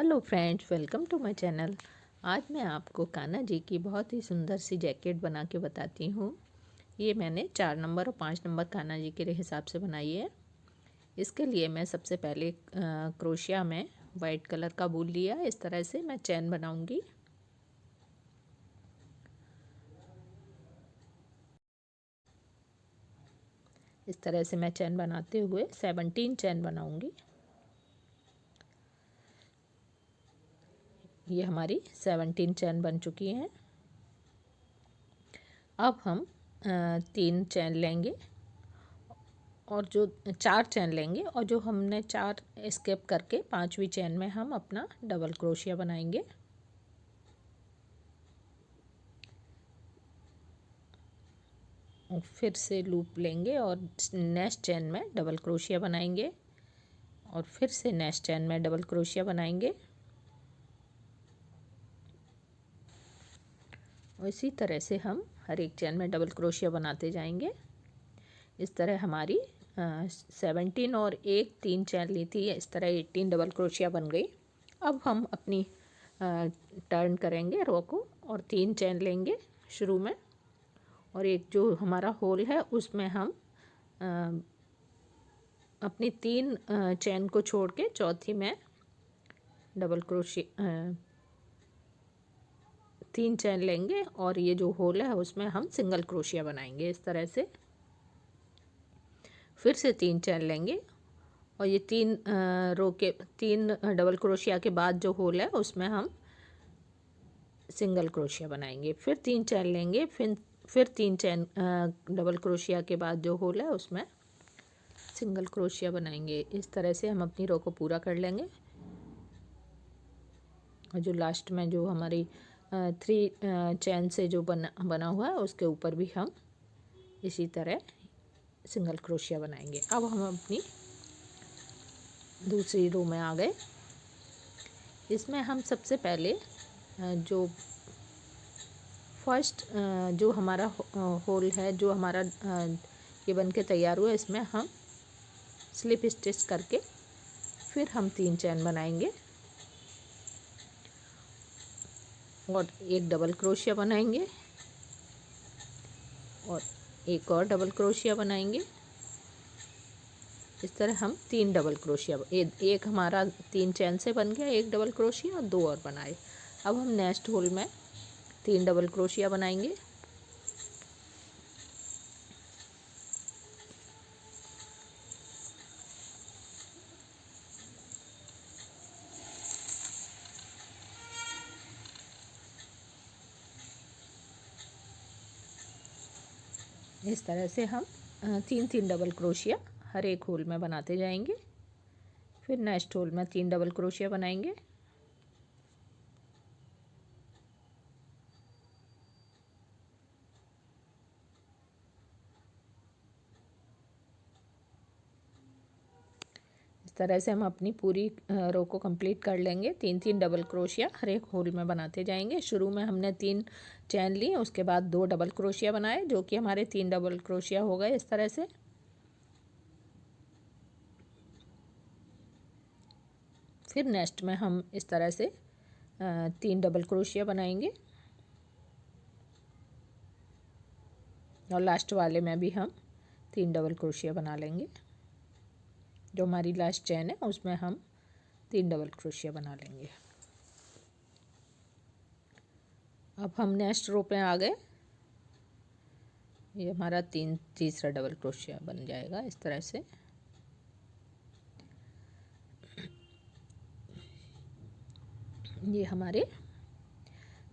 Hello friends, welcome to my channel. आज मैं आपको कान्हा जी की बहुत ही सुंदर सी जैकेट बना के बताती हूँ। ये मैंने 4 नंबर और 5 नंबर कान्हा जी के हिसाब से बनाई है। इसके लिए मैं सबसे पहले क्रोशिया में वाइट कलर का वूल लिया। इस तरह से मैं चैन बनाऊंगी। इस तरह से मैं चैन बनाते हुए 17 चैन बनाऊंगी। ये हमारी 17 चैन बन चुकी हैं। अब हम 3 चैन लेंगे और जो 4 चैन लेंगे और जो हमने 4 स्किप करके 5वीं चैन में हम अपना डबल क्रोशिया बनाएंगे। और फिर से लूप लेंगे और नेक्स्ट चैन में डबल क्रोशिया बनाएंगे और फिर से नेक्स्ट चैन में डबल क्रोशिया बनाएंगे। और इसी तरह से हम हर एक चैन में डबल क्रोशिया बनाते जाएंगे। इस तरह हमारी 17 और 3 चैन ली थी, इस तरह 18 डबल क्रोशिया बन गई। अब हम अपनी टर्न करेंगे रो को और 3 चैन लेंगे शुरू में और एक जो हमारा होल है उसमें हम अपनी 3 चैन को छोड़ के चौथी में डबल क्रोशिया 3 चैन लेंगे और ये जो होल है उसमें हम सिंगल क्रोशिया बनाएंगे। इस तरह से फिर से 3 चैन लेंगे और ये 3 रो के 3 डबल क्रोशिया के बाद जो होल है उसमें हम सिंगल क्रोशिया बनाएंगे। फिर 3 चैन लेंगे, फिर 3 चैन डबल क्रोशिया के बाद जो होल है उसमें सिंगल क्रोशिया बनाएंगे। इस तरह से हम अपनी रो को पूरा कर लेंगे। और जो लास्ट में जो हमारी 3 चैन से जो बना हुआ है उसके ऊपर भी हम इसी तरह सिंगल क्रोशिया बनाएंगे। अब हम अपनी दूसरी रो में आ गए। इसमें हम सबसे पहले जो फर्स्ट जो हमारा होल है, जो हमारा ये बन के तैयार हुआ, इसमें हम स्लिप स्टिच करके फिर हम 3 चैन बनाएंगे और एक डबल क्रोशिया बनाएंगे और एक और डबल क्रोशिया बनाएंगे। इस तरह हम 3 डबल क्रोशिया, एक हमारा 3 चैन से बन गया, एक डबल क्रोशिया और 2 और बनाए। अब हम नेक्स्ट होल में 3 डबल क्रोशिया बनाएंगे। इस तरह से हम 3 डबल क्रोशिया हर एक होल में बनाते जाएंगे। फिर नेक्स्ट होल में 3 डबल क्रोशिया बनाएंगे। इस तरह से हम अपनी पूरी रो को कंप्लीट कर लेंगे। 3 डबल क्रोशिया हर एक होल में बनाते जाएंगे। शुरू में हमने 3 चैन ली, उसके बाद 2 डबल क्रोशिया बनाए जो कि हमारे 3 डबल क्रोशिया हो गए। इस तरह से फिर नेक्स्ट में हम इस तरह से 3 डबल क्रोशिया बनाएंगे और लास्ट वाले में भी हम 3 डबल क्रोशिया बना लेंगे। जो हमारी लास्ट चैन है उसमें हम 3 डबल क्रोशिया बना लेंगे। अब हम नेक्स्ट रो पे आ गए। ये हमारा तीसरा डबल क्रोशिया बन जाएगा। इस तरह से ये हमारे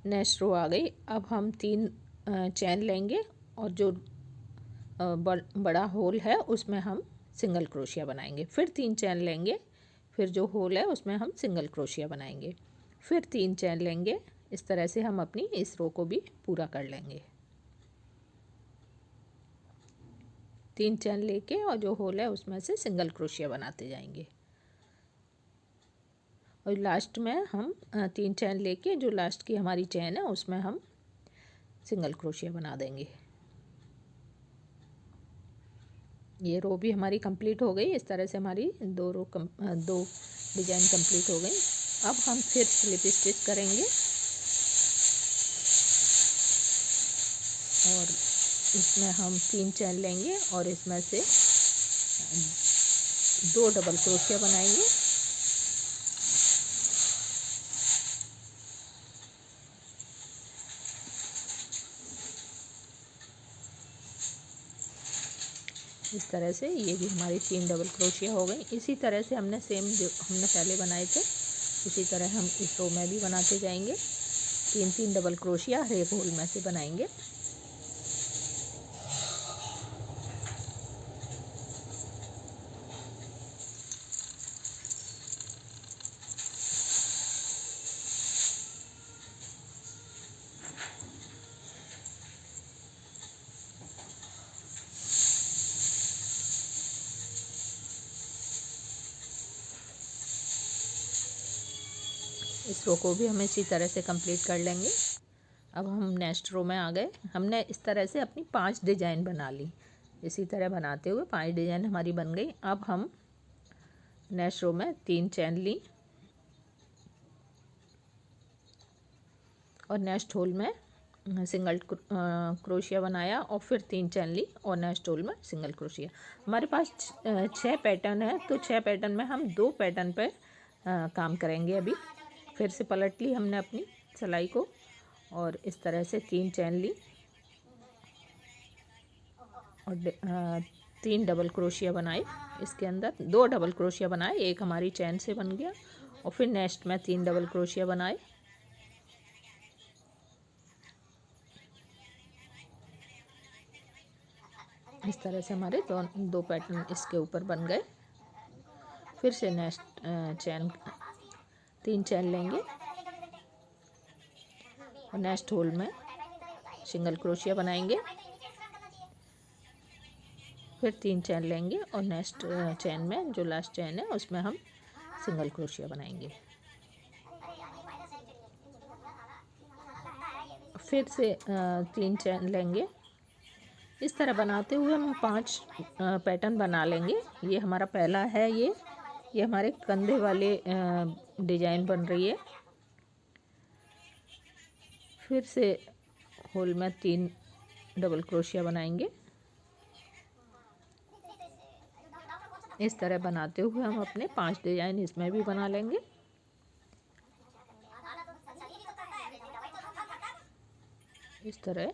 नेक्स्ट रो आ गई। अब हम 3 चैन लेंगे और जो बड़ा होल है उसमें हम सिंगल क्रोशिया बनाएंगे। फिर 3 चैन लेंगे, फिर जो होल है उसमें हम सिंगल क्रोशिया बनाएंगे। फिर 3 चैन लेंगे। इस तरह से हम अपनी इस रो को भी पूरा कर लेंगे। 3 चैन लेके और जो होल है उसमें से सिंगल क्रोशिया बनाते जाएंगे। और लास्ट में हम 3 चैन लेके जो लास्ट की हमारी चैन है उसमें हम सिंगल क्रोशिया बना देंगे। ये रो भी हमारी कंप्लीट हो गई। इस तरह से हमारी 2 डिज़ाइन कंप्लीट हो गई। अब हम फिर स्लिप स्टिच करेंगे और इसमें हम 3 चैन लेंगे और इसमें से 2 डबल क्रोशिया बनाएंगे। इस तरह से ये भी हमारी 3 डबल क्रोशिया हो गई। इसी तरह से हमने सेम जो हमने पहले बनाए थे उसी तरह हम इस रो में भी बनाते जाएंगे। 3 डबल क्रोशिया हर एक होल में से बनाएंगे। इस रो को भी हम इसी तरह से कंप्लीट कर लेंगे। अब हम नेक्स्ट रो में आ गए। हमने इस तरह से अपनी 5 डिजाइन बना ली। इसी तरह बनाते हुए 5 डिजाइन हमारी बन गई। अब हम नेक्स्ट रो में 3 चैन ली और नेक्स्ट होल में सिंगल क्रोशिया बनाया और फिर 3 चैन ली और नेक्स्ट होल में सिंगल क्रोशिया। हमारे पास 6 पैटर्न है, तो 6 पैटर्न में हम 2 पैटर्न पे काम करेंगे। अभी फिर से पलट ली हमने अपनी सिलाई को और इस तरह से 3 चैन ली और 3 डबल क्रोशिया बनाए। इसके अंदर 2 डबल क्रोशिया बनाए, एक हमारी चैन से बन गया और फिर नेक्स्ट में 3 डबल क्रोशिया बनाए। इस तरह से हमारे दो पैटर्न इसके ऊपर बन गए। फिर से नेक्स्ट चैन 3 चैन लेंगे और नेक्स्ट होल में सिंगल क्रोशिया बनाएंगे। फिर 3 चैन लेंगे और नेक्स्ट चैन में जो लास्ट चैन है उसमें हम सिंगल क्रोशिया बनाएंगे। फिर से 3 चैन लेंगे। इस तरह बनाते हुए हम 5 पैटर्न बना लेंगे। ये हमारा पहला है। ये हमारे कंधे वाले डिजाइन बन रही है। फिर से होल में 3 डबल क्रोशिया बनाएंगे। इस तरह बनाते हुए हम अपने 5 डिजाइन इसमें भी बना लेंगे। इस तरह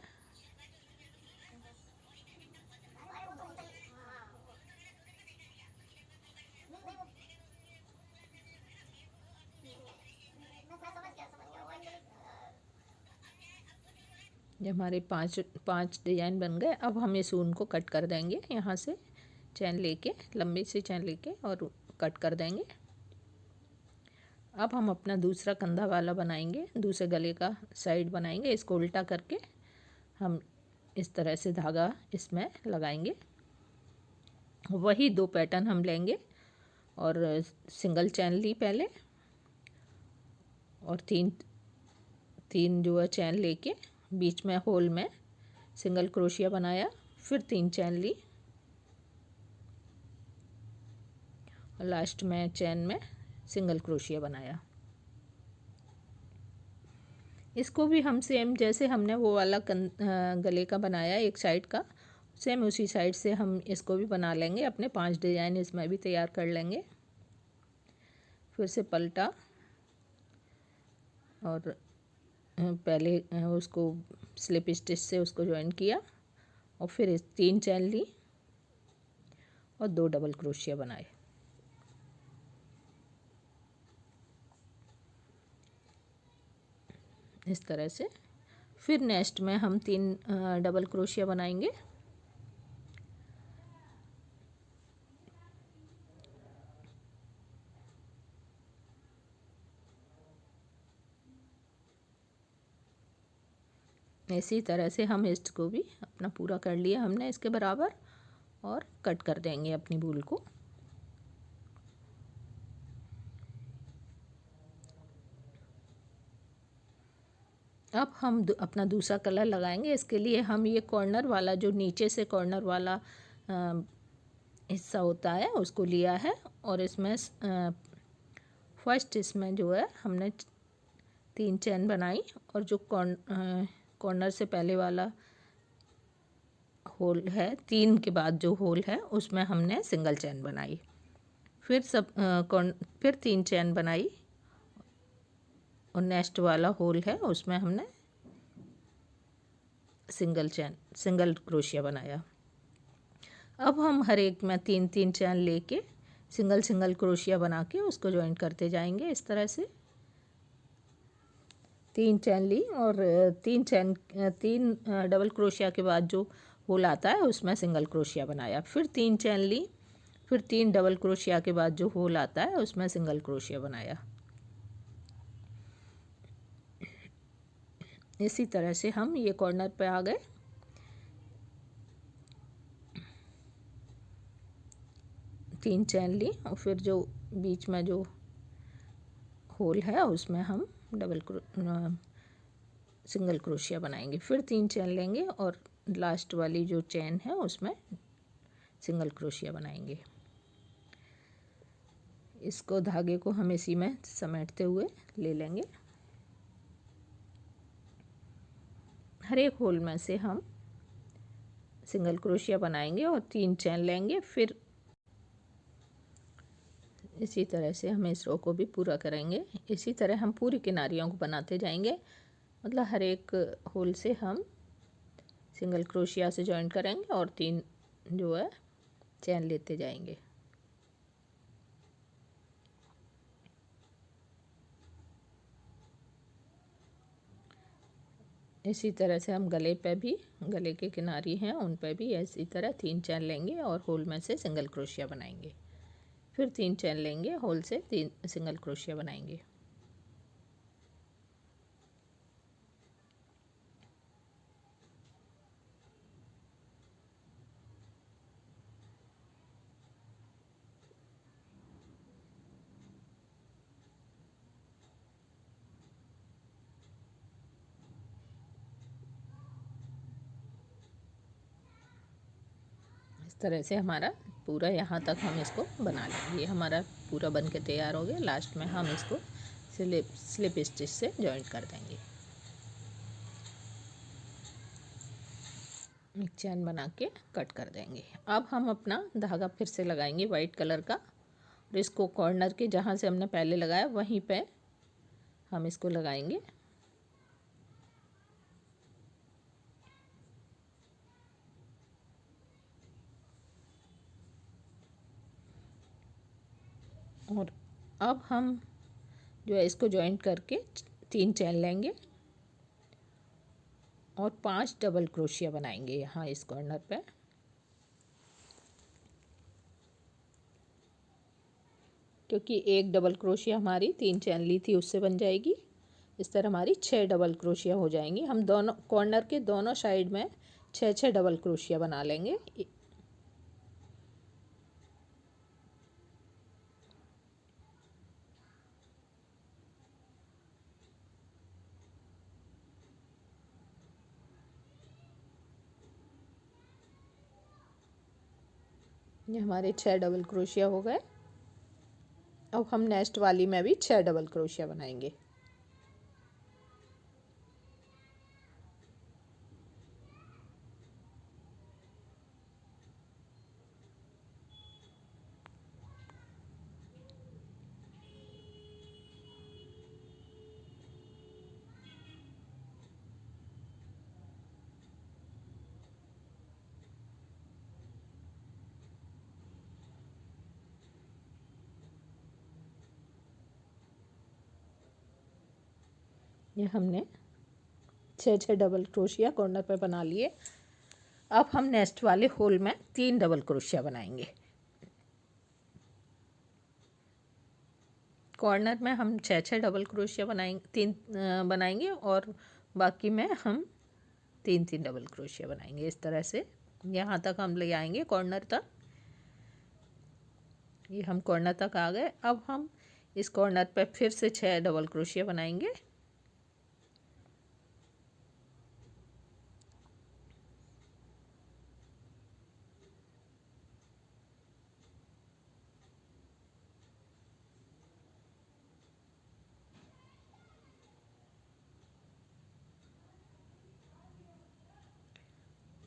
ये हमारे 5 डिजाइन बन गए। अब हम इस ऊन को कट कर देंगे। यहाँ से चैन लेके, लंबी सी चैन लेके और कट कर देंगे। अब हम अपना दूसरा कंधा वाला बनाएंगे, दूसरे गले का साइड बनाएंगे। इसको उल्टा करके हम इस तरह से धागा इसमें लगाएंगे। वही 2 पैटर्न हम लेंगे और सिंगल चैन ली पहले और तीन जो है चैन लेके बीच में होल में सिंगल क्रोशिया बनाया। फिर 3 चैन ली और लास्ट में चैन में सिंगल क्रोशिया बनाया। इसको भी हम सेम जैसे हमने वो वाला गले का बनाया एक साइड का, सेम उसी साइड से हम इसको भी बना लेंगे। अपने 5 डिजाइन इसमें भी तैयार कर लेंगे। फिर से पलटा और पहले उसको स्लिप स्टिच से उसको ज्वाइन किया और फिर इस 3 चैन ली और 2 डबल क्रोशिया बनाए। इस तरह से फिर नेक्स्ट में हम 3 डबल क्रोशिया बनाएंगे। इसी तरह से हम इसको भी अपना पूरा कर लिया हमने इसके बराबर और कट कर देंगे अपनी बूल को। अब हम अपना दूसरा कलर लगाएंगे। इसके लिए हम ये कॉर्नर वाला जो नीचे से कॉर्नर वाला हिस्सा होता है उसको लिया है और इसमें फर्स्ट इसमें जो है हमने 3 चेन बनाई और जो कॉर्नर से पहले वाला होल है, 3 के बाद जो होल है उसमें हमने सिंगल चेन बनाई। फिर फिर 3 चेन बनाई और नेक्स्ट वाला होल है उसमें हमने सिंगल क्रोशिया बनाया। अब हम हर एक में 3-3 चेन लेके सिंगल क्रोशिया बना के उसको ज्वाइन करते जाएंगे। इस तरह से 3 चेन ली और 3 डबल क्रोशिया के बाद जो होल आता है उसमें सिंगल क्रोशिया बनाया। फिर 3 चेन ली, फिर 3 डबल क्रोशिया के बाद जो होल आता है उसमें सिंगल क्रोशिया बनाया। इसी तरह से हम ये कॉर्नर पे आ गए। तीन चेन ली और फिर जो बीच में जो होल है उसमें हम सिंगल क्रोशिया बनाएंगे। फिर 3 चेन लेंगे और लास्ट वाली जो चेन है उसमें सिंगल क्रोशिया बनाएंगे। इसको धागे को हम इसी में समेटते हुए ले लेंगे। हर एक होल में से हम सिंगल क्रोशिया बनाएंगे और 3 चेन लेंगे। फिर इसी तरह से हम इस रो को भी पूरा करेंगे। इसी तरह हम पूरी किनारियों को बनाते जाएंगे, मतलब हर एक होल से हम सिंगल क्रोशिया से जॉइन करेंगे और 3 जो है चेन लेते जाएंगे। इसी तरह से हम गले के किनारी हैं उन पे भी इसी तरह 3 चेन लेंगे और होल में से सिंगल क्रोशिया बनाएंगे। फिर 3 चेन लेंगे, होल से 3 सिंगल क्रोशिया बनाएंगे। इस तरह से हमारा पूरा यहाँ तक हम इसको बना लेंगे। ये हमारा पूरा बन के तैयार हो गया। लास्ट में हम इसको स्लिप स्टिच से जॉइंट कर देंगे। एक चैन बना के कट कर देंगे। अब हम अपना धागा फिर से लगाएंगे वाइट कलर का और इसको कॉर्नर के जहाँ से हमने पहले लगाया वहीं पे हम इसको लगाएंगे। और अब हम जो है इसको जॉइंट करके 3 चैन लेंगे और 5 डबल क्रोशिया बनाएंगे यहाँ इस कॉर्नर पे। क्योंकि एक डबल क्रोशिया हमारी 3 चैन ली थी उससे बन जाएगी। इस तरह हमारी 6 डबल क्रोशिया हो जाएंगी। हम दोनों कॉर्नर के दोनों साइड में 6 डबल क्रोशिया बना लेंगे। ये हमारे 6 डबल क्रोशिया हो गए। अब हम नेक्स्ट वाली में भी 6 डबल क्रोशिया बनाएंगे। ये हमने 6 डबल क्रोशिया कॉर्नर पे बना लिए। अब हम नेक्स्ट वाले होल में 3 डबल क्रोशिया बनाएंगे। कॉर्नर में हम 6 डबल क्रोशिया बनाएंगे, 3 बनाएंगे और बाकी में हम 3 डबल क्रोशिया बनाएंगे। इस तरह से यहाँ तक हम ले आएंगे कॉर्नर तक। ये हम कॉर्नर तक आ गए। अब हम इस कॉर्नर पे फिर से 6 डबल क्रोशिया बनाएंगे।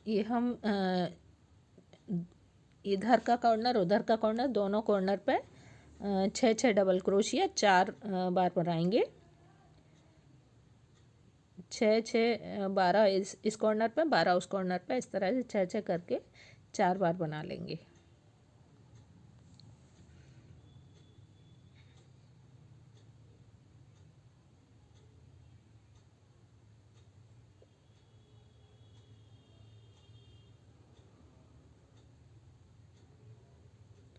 ये हम इधर का कॉर्नर उधर का कॉर्नर दोनों कॉर्नर पे 6 डबल क्रोशिया 4 बार बनाएंगे। 6 12 इस कॉर्नर पे 12 उस कॉर्नर पे, इस तरह से 6 करके 4 बार बना लेंगे।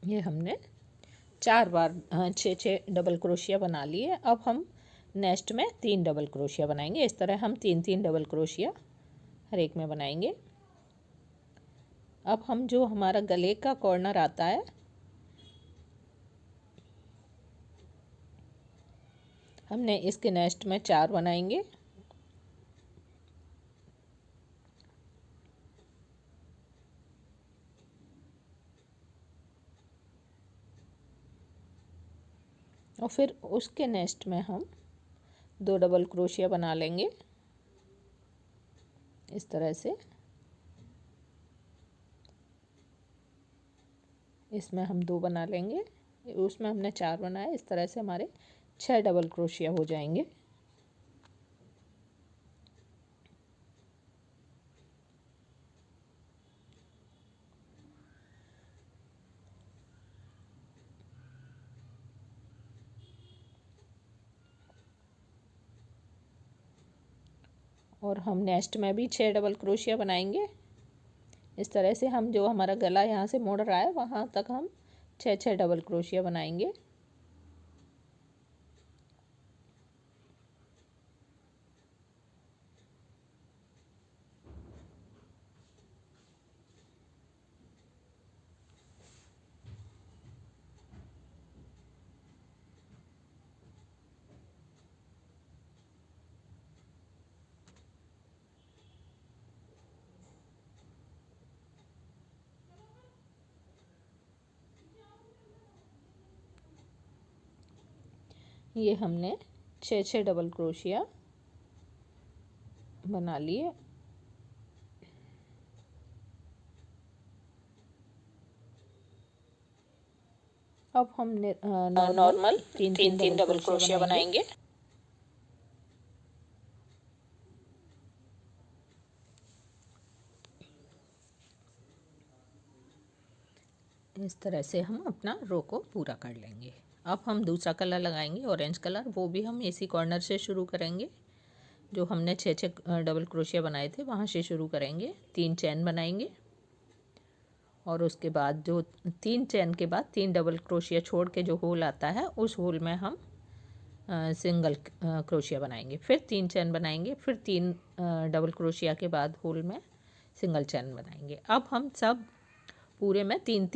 ये हमने 4 बार 6 डबल क्रोशिया बना लिए। अब हम नेक्स्ट में 3 डबल क्रोशिया बनाएंगे। इस तरह हम 3 डबल क्रोशिया हर एक में बनाएंगे। अब हम जो हमारा गले का कॉर्नर आता है, हमने इसके नेक्स्ट में 4 बनाएंगे। और फिर उसके नेक्स्ट में हम 2 डबल क्रोशिया बना लेंगे इस तरह से। इसमें हम 2 बना लेंगे, उसमें हमने 4 बनाए। इस तरह से हमारे 6 डबल क्रोशिया हो जाएंगे। और हम नेक्स्ट में भी 6 डबल क्रोशिया बनाएंगे। इस तरह से हम जो हमारा गला यहाँ से मुड़ रहा है वहाँ तक हम 6 डबल क्रोशिया बनाएंगे। ये हमने 6 डबल क्रोशिया बना लिए। अब हम नॉर्मल 3 डबल क्रोशिया बनाएंगे। इस तरह से हम अपना रो को पूरा कर लेंगे। अब हम दूसरा कलर लगाएंगे, ऑरेंज कलर। वो भी हम इसी कॉर्नर से शुरू करेंगे। जो हमने 6 डबल क्रोशिया बनाए थे वहाँ से शुरू करेंगे। 3 चैन बनाएंगे और उसके बाद जो 3 चैन के बाद 3 डबल क्रोशिया छोड़ के जो होल आता है उस होल में हम सिंगल क्रोशिया बनाएंगे। फिर 3 चैन बनाएंगे, फिर 3 डबल क्रोशिया के बाद होल में सिंगल चैन बनाएंगे। अब हम सब पूरे में 3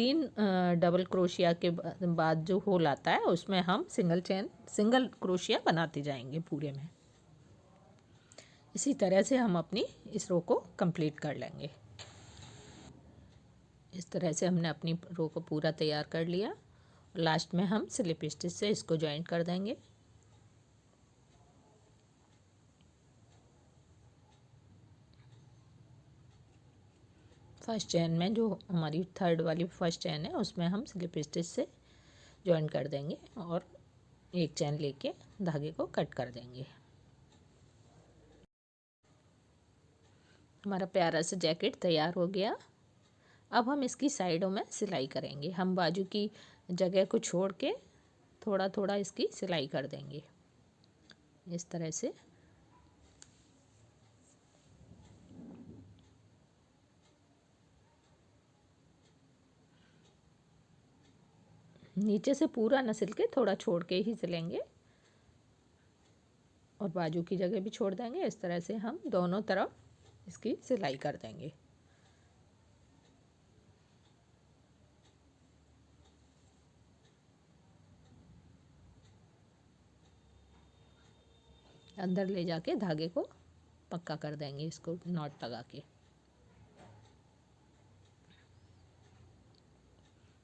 डबल क्रोशिया के बाद जो होल आता है उसमें हम सिंगल क्रोशिया बनाते जाएंगे पूरे में। इसी तरह से हम अपनी इस रो को कंप्लीट कर लेंगे। इस तरह से हमने अपनी रो को पूरा तैयार कर लिया। लास्ट में हम स्लिप स्टिच से इसको जॉइंट कर देंगे। फर्स्ट चैन में जो हमारी थर्ड वाली फर्स्ट चैन है उसमें हम स्लिप स्टिच से जॉइन कर देंगे और एक चैन लेके धागे को कट कर देंगे। हमारा प्यारा सा जैकेट तैयार हो गया। अब हम इसकी साइडों में सिलाई करेंगे। हम बाजू की जगह को छोड़ के थोड़ा थोड़ा इसकी सिलाई कर देंगे इस तरह से। नीचे से पूरा न सिल के थोड़ा छोड़ के ही सिलेंगे और बाजू की जगह भी छोड़ देंगे। इस तरह से हम दोनों तरफ इसकी सिलाई कर देंगे। अंदर ले जाके धागे को पक्का कर देंगे, इसको नॉट लगा के।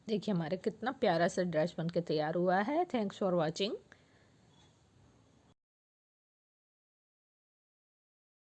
देखिए हमारे कितना प्यारा सा ड्रेस बनके तैयार हुआ है। Thanks for watching.